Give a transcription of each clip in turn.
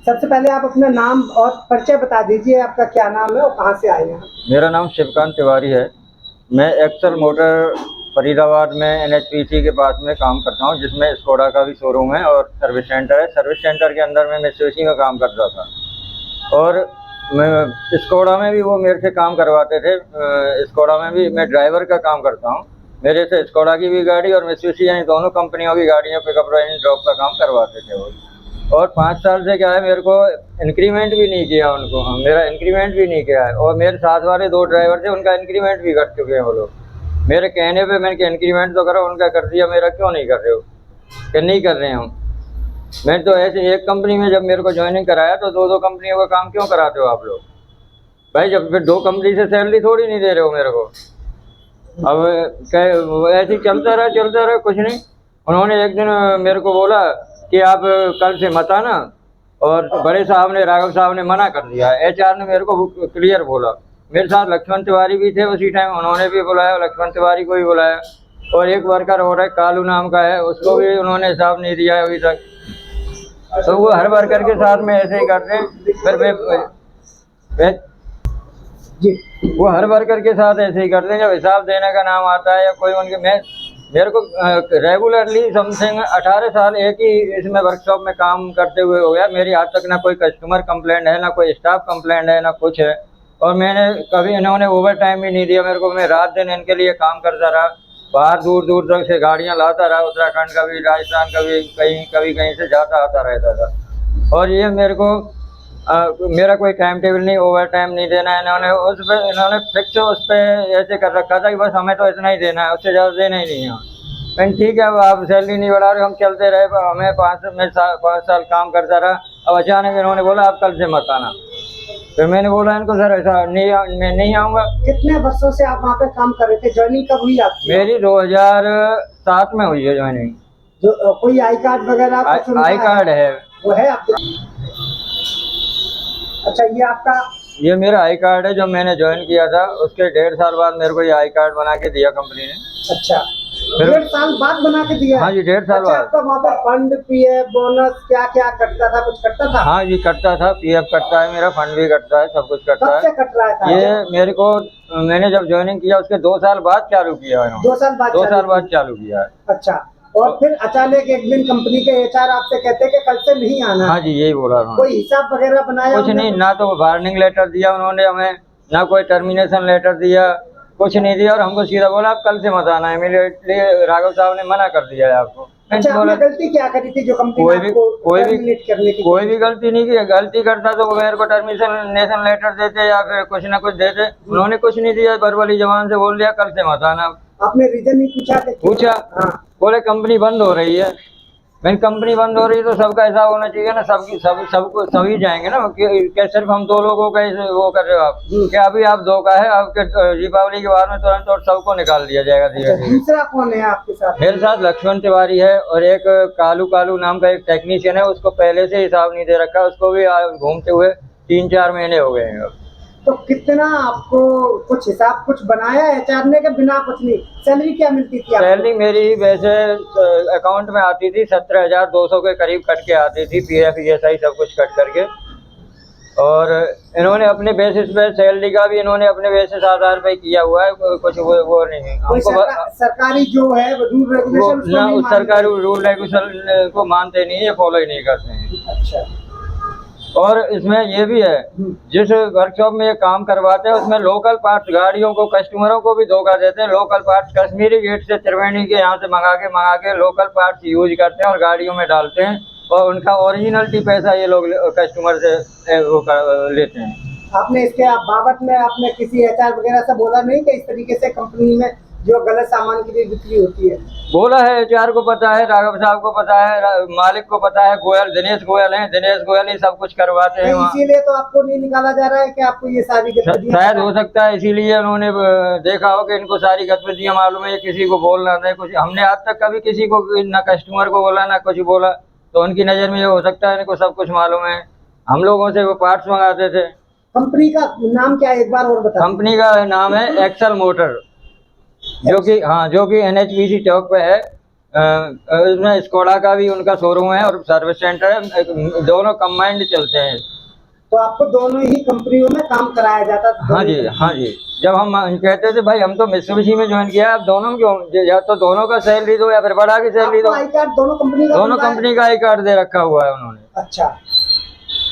सबसे पहले आप अपना नाम और परिचय बता दीजिए, आपका क्या नाम है और कहाँ से आए हैं? मेरा नाम शिवकांत तिवारी है। मैं एक्सल मोटर फरीदाबाद में एनएचपीसी के पास में काम करता हूँ, जिसमें स्कोडा का भी शोरूम है और सर्विस सेंटर है। सर्विस सेंटर के अंदर में मैं स्विचिंग का काम करता था और मैं स्कोडा में भी वो मेरे से काम करवाते थे। स्कोडा में भी मैं ड्राइवर का काम करता हूँ। मेरे से स्कोडा की भी गाड़ी और मित्सुबिशी यानी दोनों कंपनियों की गाड़ियाँ पिकअप ड्रॉप का काम करवाते थे वो। और 5 साल से क्या है, मेरे को इंक्रीमेंट भी नहीं किया उनको, मेरा इंक्रीमेंट भी नहीं किया है। और मेरे साथ वाले 2 ड्राइवर थे, उनका इंक्रीमेंट भी कर चुके हैं वो लोग। मेरे कहने पे मैंने इंक्रीमेंट तो करो, उनका कर दिया, मेरा क्यों नहीं कर रहे हो? कि नहीं कर रहे हैं हम। मैं तो ऐसे एक कंपनी में जब मेरे को ज्वाइनिंग कराया तो 2-2 कंपनियों का काम क्यों कराते हो आप लोग भाई? जब फिर 2 कंपनी से सैलरी थोड़ी नहीं दे रहे हो मेरे को। अब ऐसे ही चलता रहा कुछ नहीं। उन्होंने एक दिन मेरे को बोला कि आप कल से मत आना, और बड़े साहब ने, राघव साहब ने मना कर दिया। एचआर ने मेरे को क्लियर बोला। मेरे साथ लक्ष्मण तिवारी भी थे उसी टाइम, उन्होंने भी बुलाया, लक्ष्मण तिवारी को भी बुलाया। और एक वर्कर और है कालू नाम का है, उसको भी उन्होंने हिसाब नहीं दिया है अभी तक। तो वो हर वर्कर के साथ में ऐसे ही करते हैं। फिर जी, वो हर वर्कर के साथ ऐसे ही करते हैं। जब हिसाब देने का नाम आता है या कोई उनके, मेरे को रेगुलरली समथिंग 18 साल एक ही इसमें वर्कशॉप में काम करते हुए हो गया। मेरी आज तक ना कोई कस्टमर कंप्लेंट है, ना कोई स्टाफ कंप्लेंट है, ना कुछ है। और मैंने कभी, इन्होंने ओवर टाइम भी नहीं दिया मेरे को। मैं रात दिन इनके लिए काम करता रहा, बाहर दूर दूर तक से गाड़ियाँ लाता रहा, उत्तराखंड का भी, राजस्थान का भी, कभी कहीं से जाता आता रहता था। और ये मेरे को मेरा कोई टाइम टेबल नहीं, ओवर टाइम नहीं देना है इन्होंने। उस पर इन्होंने फिक्स उस पर ऐसे कर रखा था कि बस हमें तो इतना ही देना है, उससे ज़्यादा देना ही नहीं है। मैंने ठीक है, अब आप सैलरी नहीं बढ़ा रहे, हम चलते रहे। हमें 5 साल काम करता रहा। अब अचानक इन्होंने बोला आप कल से मत आना। फिर मैंने बोला इनको सर ऐसा नहीं, मैं नहीं आऊँगा। कितने वर्षों से आप वहाँ पे काम कर रहे थे? ज्वाइनिंग कब हुई आपकी? मेरी 2007 में हुई है ज्वाइनिंग। जो कोई आई कार्ड वगैरह कुछ उनका आई कार्ड है, वो है आपके? अच्छा, ये आपका? ये मेरा आई कार्ड है। जो मैंने ज्वाइन किया था उसके 1.5 साल बाद मेरे को ये आई कार्ड बना के दिया कंपनी ने। अच्छा, 1.5 साल बाद बना के दिया? हाँ जी, 1.5 साल अच्छा, बाद। आपका वहाँ पे फंड, पीएफ, बोनस क्या क्या कटता था? कुछ कटता था? हाँ जी, कटता था। पीएफ कटता है मेरा, फंड भी कटता है, सब कुछ कटता कब है। से कट रहा था? ये मेरे को, मैंने जब ज्वाइनिंग किया उसके 2 साल बाद चालू किया है। 2 साल बाद? 2 साल बाद चालू किया है। अच्छा, और फिर अचानक एक दिन कंपनी के एचआर आपसे कहते हैं कि कल से नहीं आना? हाँ जी, यही बोला उन्होंने। कोई हिसाब वगैरह बनाया? कुछ नहीं, ना तो वार्निंग लेटर दिया उन्होंने हमें, ना कोई टर्मिनेशन लेटर दिया, कुछ नहीं दिया। और हमको सीधा बोला आप कल से मत आना है। इमीडिएटली राघव साहब ने मना कर दिया है आपको। अच्छा, आपने गलती क्या करी थी जो कंपनी कोई भी गलती नहीं की। गलती करता तो वो मेरे को टर्मिनेशन लेटर देते या फिर कुछ ना कुछ देते। उन्होंने कुछ नहीं दिया, बरबली जबान से बोल दिया कल से मत आना। आपने रीजन नहीं पूछा? पूछा, हाँ। बोले कंपनी बंद हो रही है। मैंने कंपनी बंद हो रही है तो सबका ऐसा होना चाहिए ना, सबको सभी जाएंगे ना। क्या सिर्फ हम 2 लोगों का वो कर रहे हो आप? क्या अभी आप 2 का है, आपके दीपावली के बाद में तुरंत और सबको निकाल दिया जाएगा धीरे धीरे। दूसरा कौन है आपके साथ? मेरे साथ लक्ष्मण तिवारी है और एक कालू नाम का एक टेक्नीशियन है। उसको पहले से हिसाब नहीं दे रखा, उसको भी घूमते हुए 3-4 महीने हो गए हैं। तो कितना आपको कुछ हिसाब कुछ बनाया एचआर ने? के बिना कुछ नहीं? सैलरी क्या मिलती थी? सैलरी मेरी वैसे अकाउंट में आती थी 17,200 के करीब कट के आती थी, पीएफ ईएसआई सब कुछ कट करके। और इन्होंने अपने बेसिस पे सैलरी का भी इन्होंने अपने बेसिस आधार पे किया हुआ है। कुछ वो नहीं है हमको। सरकारी जो है रूल रेगुलेशन ना, उस सरकारी रूल रेगुलेशन को मानते नहीं है, फॉलो ही नहीं करते हैं। अच्छा, और इसमें ये भी है, जिस वर्कशॉप में ये काम करवाते हैं उसमें लोकल पार्ट्स गाड़ियों को, कस्टमरों को भी धोखा देते हैं। लोकल पार्ट्स कश्मीरी गेट से, त्रिवेणी के यहाँ से मंगा के लोकल पार्ट्स यूज करते हैं और गाड़ियों में डालते हैं। और उनका ओरिजिनलिटी पैसा ये लोग कस्टमर से वो लेते हैं। आपने इसके बाबत में आपने किसी एचआर वगैरह से बोला नहीं कि इस तरीके से कंपनी में जो गलत सामान की भी बिक्री होती है? बोला है, एचआर को पता है, राघव साहब को पता है, मालिक को पता है, दिनेश गोयल हैं, दिनेश गोयल ही सब कुछ करवाते हैं। इसीलिए तो आपको नहीं निकाला जा रहा है कि आपको ये सारी गतिविधियां? शायद हो सकता है इसीलिए उन्होंने देखा हो कि इनको सारी गतिविधियां मालूम है, किसी को बोलना नहीं कुछ। हमने आज तक कभी किसी को ना कस्टमर को बोला ना कुछ बोला, तो उनकी नज़र में ये हो सकता है इनको सब कुछ मालूम है। हम लोगों से वो पार्ट्स मंगाते थे। कंपनी का नाम क्या है एक बार और बता? कंपनी का नाम है एक्सल मोटर, जो कि एनएचपीसी चौक पे है। इसमें स्कोडा का भी उनका शोरूम है और सर्विस सेंटर है, दोनों कंबाइंड चलते हैं। तो आपको दोनों ही कंपनियों में काम कराया जाता था? हाँ जी, हाँ जी। जब हम कहते थे भाई हम तो मित्सुबिशी में ज्वाइन किया, आप दोनों में क्यों, या तो दोनों का सैलरी दो या फिर बड़ा की सैलरी दो। आई कार्ड दोनों कंपनी का? दोनों कंपनी का आई कार्ड दे रखा हुआ है उन्होंने। अच्छा,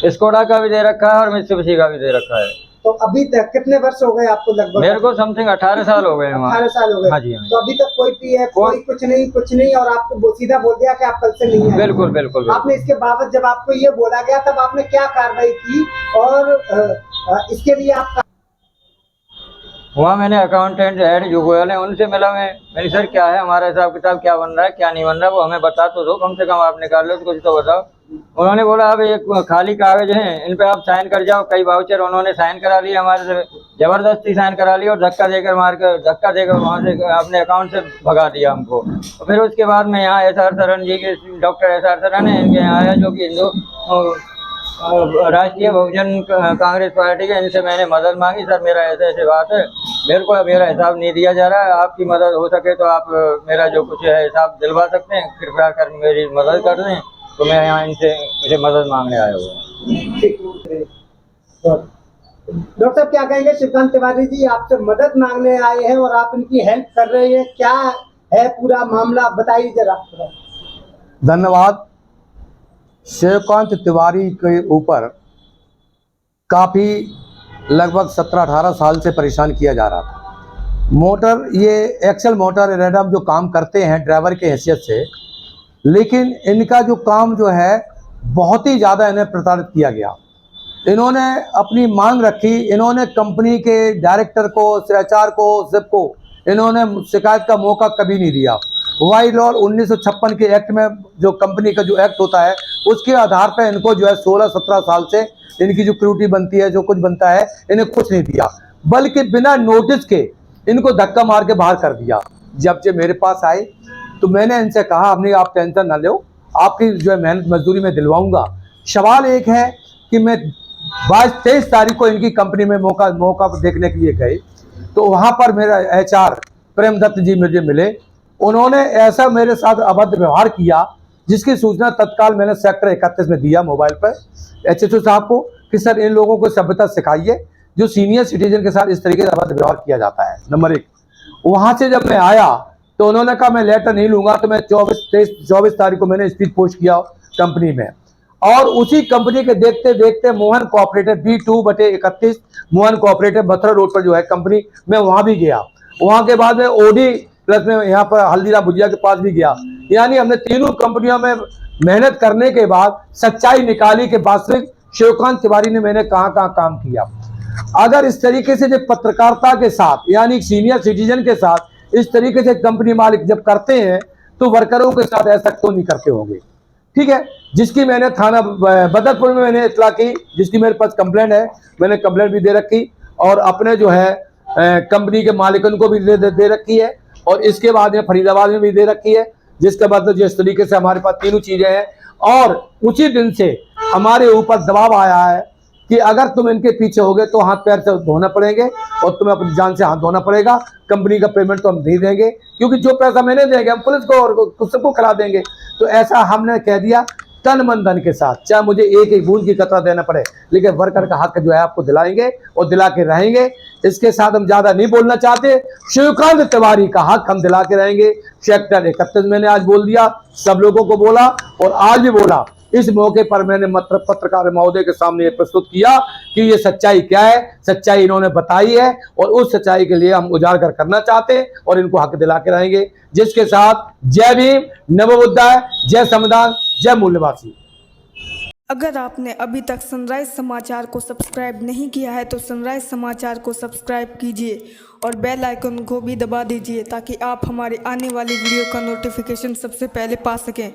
स्कोडा का भी दे रखा है और मित्सुबिशी का भी दे रखा है। तो अभी तक कितने वर्ष हो गए आपको लगभग? मेरे को समथिंग 18 साल हो गए। 18 साल हो गए। हाँ जी, हाँ जी। तो अभी तक कोई पीएफ कोई कुछ नहीं, और आपको सीधा बोल दिया कि आप कल से नहीं आए? बिल्कुल बिल्कुल। आपने इसके बावजूद जब आपको ये बोला गया तब आपने क्या कार्रवाई की, और इसके लिए आप? वहाँ मैंने अकाउंटेंट हेड जो गोयल है उनसे मिला, मैंने सर क्या है हमारा हिसाब किताब, क्या बन रहा है क्या नहीं बन रहा है, वो हमें बता तो दो, कम से कम आप निकाल लो तो कुछ तो बताओ। उन्होंने बोला अब एक खाली कागज हैं, इन पे आप साइन कर जाओ। कई वाउचर उन्होंने साइन करा लिए हमारे से, जबरदस्ती साइन करा लिया और धक्का देकर वहाँ से अपने अकाउंट से भगा दिया हमको। और फिर उसके बाद में यहाँ SR सरन जी के, डॉक्टर SR सरन है, इनके यहाँ आया, जो कि हिंदू राष्ट्रीय बहुजन कांग्रेस पार्टी के। इनसे मैंने मदद मांगी, सर मेरा ऐसे बात है, मेरे को मेरा हिसाब नहीं दिया जा रहा है, आपकी मदद हो सके तो आप मेरा जो कुछ है हिसाब दिलवा सकते हैं, कृपया कर मेरी मदद कर दें। तो मैं यहाँ इनसे मुझे मदद मांगने आया हुआ हूँ। डॉक्टर साहब क्या कहेंगे? श्रीकांत तिवारी जी आपसे मदद मांगने आए हैं और आप इनकी हेल्प कर रहे हैं, क्या है पूरा मामला बताइए जरा। धन्यवाद। श्रीकांत तिवारी के ऊपर काफ़ी लगभग 17-18 साल से परेशान किया जा रहा था। मोटर, ये एक्सेल मोटर रेडम जो काम करते हैं ड्राइवर के हैसियत से, लेकिन इनका जो काम जो है बहुत ही ज़्यादा इन्हें प्रताड़ित किया गया। इन्होंने अपनी मांग रखी, इन्होंने कंपनी के डायरेक्टर को, SR को, SIP को इन्होंने शिकायत का मौका कभी नहीं दिया। वाई लॉ 1956 के एक्ट में जो कंपनी का जो एक्ट होता है उसके आधार पर इनको जो है 16-17 साल से इनकी जो प्रोटी बनती है, जो कुछ बनता है, इन्हें कुछ नहीं दिया, बल्कि बिना नोटिस के इनको धक्का मार के बाहर कर दिया। जब से मेरे पास आए तो मैंने इनसे कहा, अपनी आप टेंशन ना लो, आपकी जो है मेहनत मजदूरी में दिलवाऊंगा। सवाल एक है कि मैं 22-23 तारीख को इनकी कंपनी में मौका देखने के लिए गए, तो वहाँ पर मेरा HR प्रेमदत्त जी मुझे मिले। उन्होंने ऐसा मेरे साथ अभद्र व्यवहार किया जिसकी सूचना तत्काल मैंने सेक्टर 31 में दिया मोबाइल पर HSO साहब को कि सर इन लोगों को सभ्यता सिखाइए, जो सीनियर सिटीजन के साथ इस तरीके से अभद्र व्यवहार किया जाता है। नंबर 1। वहाँ से जब मैं आया तो उन्होंने कहा मैं लेटर नहीं लूँगा, तो मैं 24 तारीख को मैंने स्पीच पोस्ट किया कंपनी में, और उसी कंपनी के देखते देखते Mohan cooperative B2/31 Mohan cooperative Mathura road पर जो है कंपनी, मैं वहाँ भी गया। वहाँ के बाद में OD प्लस में यहाँ पर हल्दीराम भुजिया के पास भी गया। यानी हमने तीनों कंपनियों में मेहनत करने के बाद सच्चाई निकाली कि वास्तविक श्रीकांत तिवारी ने मैंने कहाँ कहाँ काम किया। अगर इस तरीके से जब पत्रकारिता के साथ, यानी सीनियर सिटीजन के साथ इस तरीके से कंपनी मालिक जब करते हैं तो वर्करों के साथ ऐसा क्यों नहीं करते होंगे। ठीक है, जिसकी मैंने थाना बदरपुर में मैंने इतला की, जिसकी मेरे पास कंप्लेंट है, मैंने कंप्लेंट भी दे रखी और अपने जो है कंपनी के मालिकन को भी दे रखी है, और इसके बाद में फरीदाबाद में भी दे रखी है, जिसके बाद जिस तरीके से हमारे पास तीनों चीजें हैं। और उसी दिन से हमारे ऊपर दबाव आया है कि अगर तुम इनके पीछे होगे तो हाथ पैर से धोना पड़ेंगे और तुम्हें अपनी जान से हाथ धोना पड़ेगा। कंपनी का पेमेंट तो हम नहीं देंगे, क्योंकि जो पैसा मैंने देंगे हम पुलिस को और सबको खिला देंगे। तो ऐसा हमने कह दिया तन मन धन के साथ, चाहे मुझे एक एक बूंद की कतरा देना पड़े, लेकिन वर्कर का हक जो है आपको दिलाएंगे और दिला के रहेंगे। इसके साथ हम ज्यादा नहीं बोलना चाहते। श्रीकांत तिवारी का हक हम दिला के रहेंगे। सेक्टर 31 मैंने आज बोल दिया, सब लोगों को बोला और आज भी बोला। इस मौके पर मैंने पत्रकार महोदय के सामने ये प्रस्तुत किया कि ये सच्चाई क्या है। सच्चाई इन्होंने बताई है और उस सच्चाई के लिए हम उजागर करना चाहते हैं और इनको हक दिला के रहेंगे। जिसके साथ जय भीम, नमो बुद्धाय, जय संविधान, जय मूल्यवासी। अगर आपने अभी तक सनराइज समाचार को सब्सक्राइब नहीं किया है तो सनराइज समाचार को सब्सक्राइब कीजिए और बेल आइकन को भी दबा दीजिए, ताकि आप हमारे आने वाली वीडियो का नोटिफिकेशन सबसे पहले पा सकें।